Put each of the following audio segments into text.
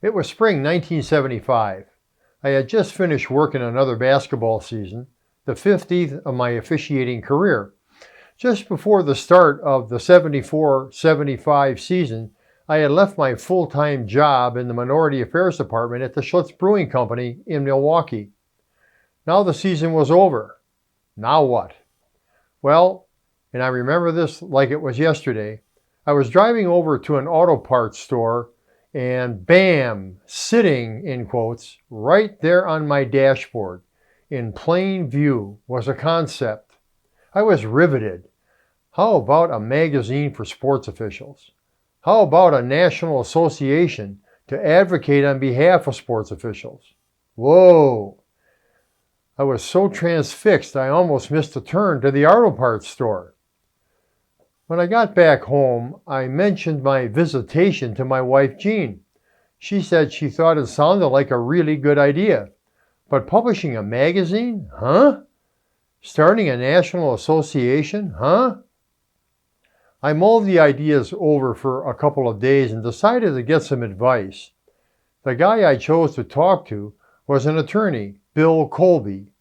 It was spring 1975. I had just finished working another basketball season, the 50th of my officiating career. Just before the start of the 74-75 season, I had left my full-time job in the Minority Affairs Department at the Schlitz Brewing Company in Milwaukee. Now the season was over. Now what? Well, and I remember this like it was yesterday, I was driving over to an auto parts store and bam, sitting, in quotes, right there on my dashboard, in plain view, was a concept. I was riveted. How about a magazine for sports officials? How about a national association to advocate on behalf of sports officials? Whoa! I was so transfixed I almost missed a turn to the auto parts store. When I got back home, I mentioned my visitation to my wife, Jean. She said she thought it sounded like a really good idea. But publishing a magazine? Huh? Starting a national association? Huh? I mulled the ideas over for a couple of days and decided to get some advice. The guy I chose to talk to was an attorney, Bill Colby.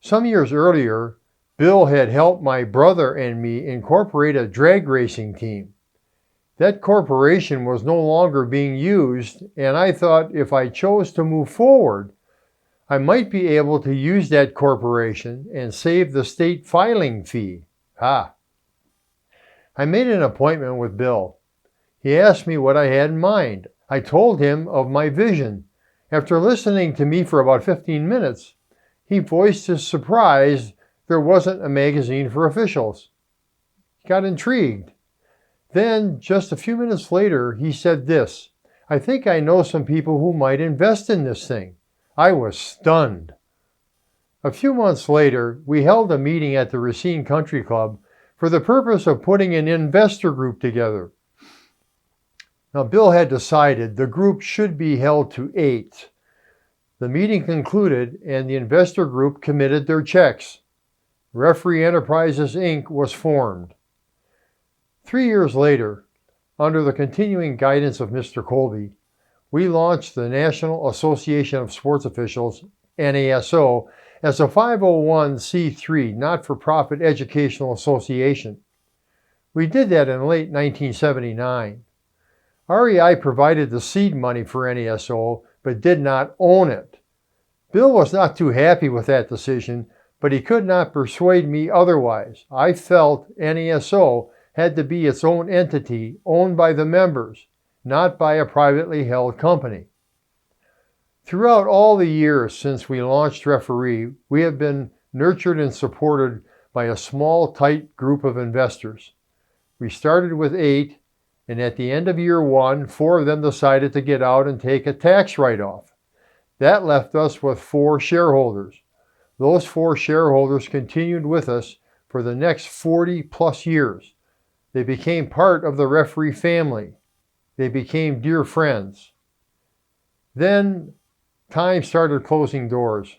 Some years earlier, Bill had helped my brother and me incorporate a drag racing team. That corporation was no longer being used, and I thought if I chose to move forward, I might be able to use that corporation and save the state filing fee. I made an appointment with Bill. He asked me what I had in mind. I told him of my vision. After listening to me for about 15 minutes, he voiced his surprise there wasn't a magazine for officials. He got intrigued. Then, just a few minutes later, he said this, "I think I know some people who might invest in this thing." I was stunned. A few months later, we held a meeting at the Racine Country Club for the purpose of putting an investor group together. Now, Bill had decided the group should be held to 8. The meeting concluded and the investor group committed their checks. Referee Enterprises, Inc. was formed. 3 years later, under the continuing guidance of Mr. Colby, we launched the National Association of Sports Officials, NASO, as a 501c3 not-for-profit educational association. We did that in late 1979. REI provided the seed money for NASO, but did not own it. Bill was not too happy with that decision, but he could not persuade me otherwise. I felt NASO had to be its own entity owned by the members, not by a privately held company. Throughout all the years since we launched Referee, we have been nurtured and supported by a small, tight group of investors. We started with 8, and at the end of year 1, 4 of them decided to get out and take a tax write-off. That left us with 4 shareholders. Those 4 shareholders continued with us for the next 40-plus years. They became part of the Referee family. They became dear friends. Then time started closing doors.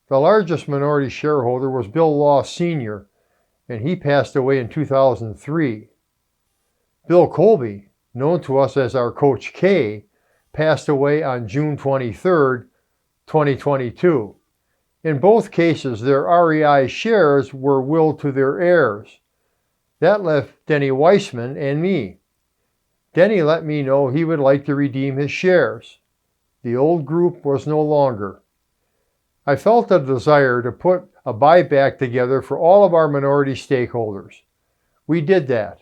The largest minority shareholder was Bill Law Sr., and he passed away in 2003. Bill Colby, known to us as our Coach K, passed away on June 23, 2022. In both cases, their REI shares were willed to their heirs. That left Denny Weissman and me. Denny let me know he would like to redeem his shares. The old group was no longer. I felt a desire to put a buyback together for all of our minority stakeholders. We did that.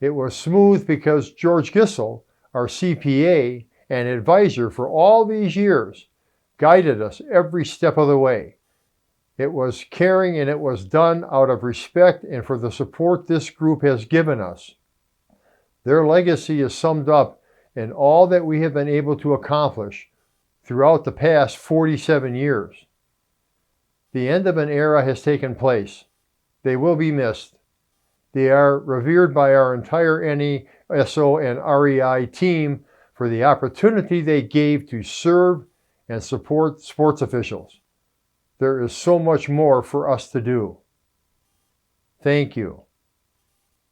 It was smooth because George Gissel, our CPA and advisor for all these years, guided us every step of the way. It was caring and it was done out of respect and for the support this group has given us. Their legacy is summed up in all that we have been able to accomplish throughout the past 47 years. The end of an era has taken place. They will be missed. They are revered by our entire NASO and REI team for the opportunity they gave to serve and support sports officials. There is so much more for us to do. Thank you.